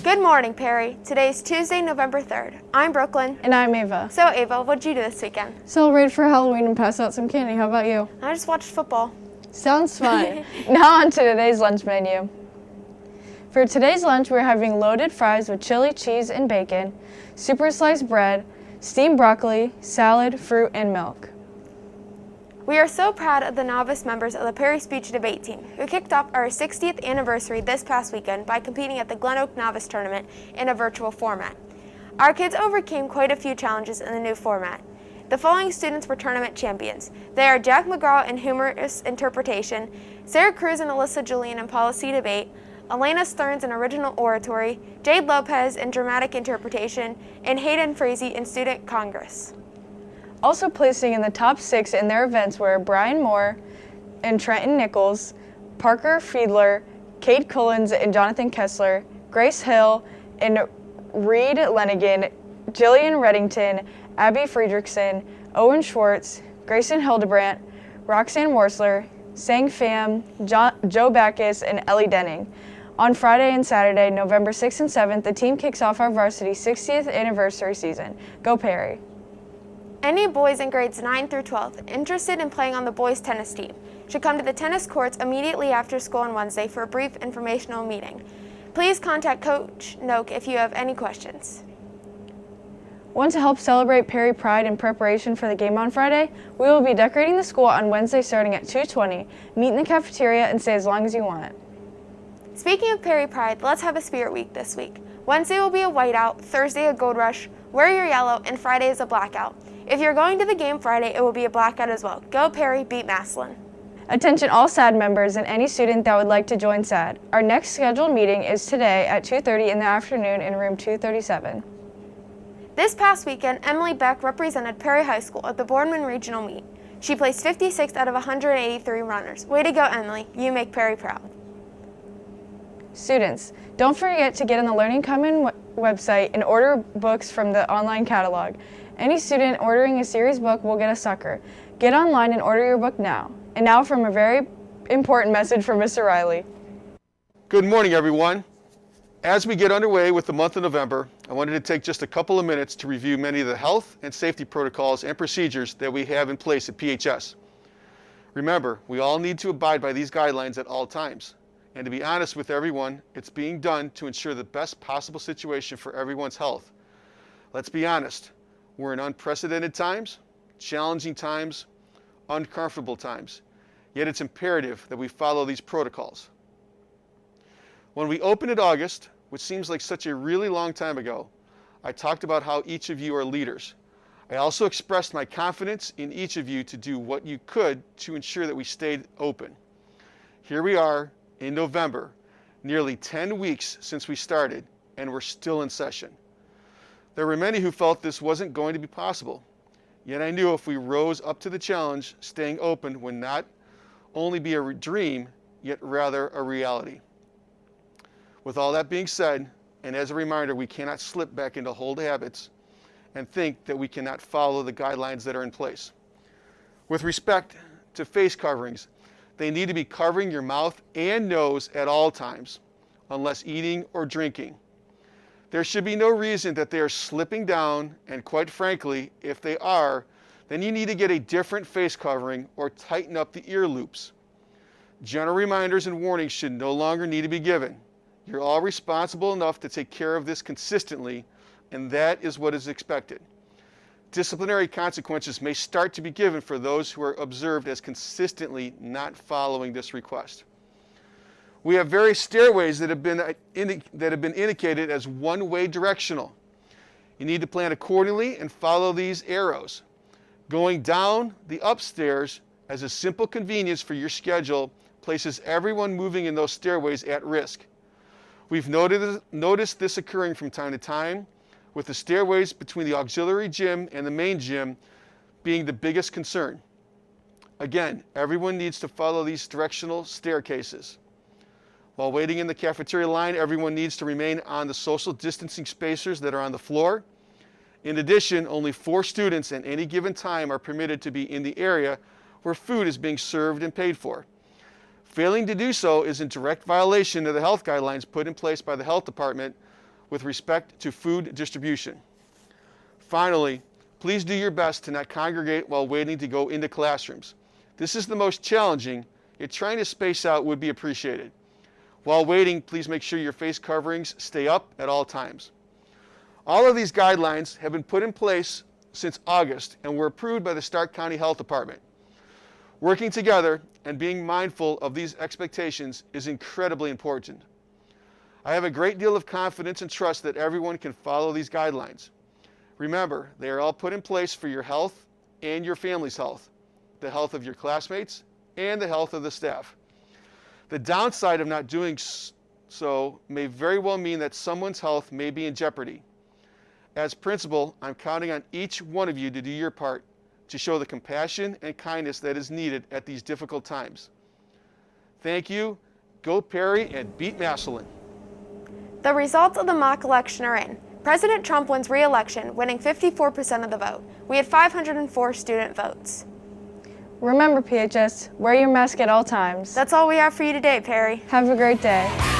Good morning, Perry. Today is Tuesday, November 3rd. I'm Brooklyn. And I'm Ava. So, Ava, what'd you do this weekend? Celebrated for Halloween and passed out some candy. How about you? I just watched football. Sounds fun. Now on to today's lunch menu. For today's lunch, we're having loaded fries with chili, cheese, and bacon, super sliced bread, steamed broccoli, salad, fruit, and milk. We are so proud of the Novice members of the Perry Speech Debate Team, who kicked off our 60th anniversary this past weekend by competing at the Glen Novice Tournament in a virtual format. Our kids overcame quite a few challenges in the new format. The following students were tournament champions. They are Jack McGraw in humorous interpretation, Sarah Cruz and Alyssa Julian in policy debate, Elena Stearns in original oratory, Jade Lopez in dramatic interpretation, and Hayden Frazee in student congress. Also placing in the top 6 in their events were Brian Moore and Trenton Nichols, Parker Fiedler, Kate Cullens and Jonathan Kessler, Grace Hill and Reed Lenigan, Jillian Reddington, Abby Friedrichsen, Owen Schwartz, Grayson Hildebrandt, Roxanne Worsler, Sang Pham, Joe Backus, and Ellie Denning. On Friday and Saturday, November 6th and 7th, the team kicks off our varsity 60th anniversary season. Go Perry! Any boys in grades 9 through 12 interested in playing on the boys' tennis team should come to the tennis courts immediately after school on Wednesday for a brief informational meeting. Please contact Coach Noak if you have any questions. Want to help celebrate Perry Pride in preparation for the game on Friday? We will be decorating the school on Wednesday starting at 2:20. Meet in the cafeteria and stay as long as you want. Speaking of Perry Pride, let's have a spirit week this week. Wednesday will be a whiteout, Thursday a gold rush, wear your yellow, and Friday is a blackout. If you're going to the game Friday, it will be a blackout as well. Go Perry, beat Massillon. Attention all SAD members and any student that would like to join SAD. Our next scheduled meeting is today at 2:30 in the afternoon in room 237. This past weekend, Emily Beck represented Perry High School at the Boardman Regional Meet. She placed 56th out of 183 runners. Way to go, Emily. You make Perry proud. Students, don't forget to get on the Learning Commons website and order books from the online catalog. Any student ordering a series book will get a sucker. Get online and order your book now. And now from a very important message from Mr. Riley. Good morning, everyone. As we get underway with the month of November, I wanted to take just a couple of minutes to review many of the health and safety protocols and procedures that we have in place at PHS. Remember, we all need to abide by these guidelines at all times. And to be honest with everyone, it's being done to ensure the best possible situation for everyone's health. Let's be honest, we're in unprecedented times, challenging times, uncomfortable times. Yet it's imperative that we follow these protocols. When we opened in August, which seems like such a really long time ago, I talked about how each of you are leaders. I also expressed my confidence in each of you to do what you could to ensure that we stayed open. Here we are in November, nearly 10 weeks since we started, and we're still in session. There were many who felt this wasn't going to be possible. Yet I knew if we rose up to the challenge, staying open would not only be a dream, yet rather a reality. With all that being said, and as a reminder, we cannot slip back into old habits and think that we cannot follow the guidelines that are in place. With respect to face coverings, they need to be covering your mouth and nose at all times, unless eating or drinking. There should be no reason that they are slipping down, and quite frankly, if they are, then you need to get a different face covering or tighten up the ear loops. General reminders and warnings should no longer need to be given. You're all responsible enough to take care of this consistently, and that is what is expected. Disciplinary consequences may start to be given for those who are observed as consistently not following this request. We have various stairways that have been indicated as one-way directional. You need to plan accordingly and follow these arrows. Going down the upstairs as a simple convenience for your schedule places everyone moving in those stairways at risk. We've noticed this occurring from time to time, with the stairways between the auxiliary gym and the main gym being the biggest concern. Again, everyone needs to follow these directional staircases. While waiting in the cafeteria line, everyone needs to remain on the social distancing spacers that are on the floor. In addition, only 4 students at any given time are permitted to be in the area where food is being served and paid for. Failing to do so is in direct violation of the health guidelines put in place by the health department, with respect to food distribution. Finally, please do your best to not congregate while waiting to go into classrooms. This is the most challenging, yet trying to space out would be appreciated. While waiting, please make sure your face coverings stay up at all times. All of these guidelines have been put in place since August and were approved by the Stark County Health Department. Working together and being mindful of these expectations is incredibly important. I have a great deal of confidence and trust that everyone can follow these guidelines. Remember, they are all put in place for your health and your family's health, the health of your classmates, and the health of the staff. The downside of not doing so may very well mean that someone's health may be in jeopardy. As principal, I'm counting on each one of you to do your part to show the compassion and kindness that is needed at these difficult times. Thank you. Go Perry and beat Massillon. The results of the mock election are in. President Trump wins re-election, winning 54% of the vote. We had 504 student votes. Remember, PHS, wear your mask at all times. That's all we have for you today, Perry. Have a great day.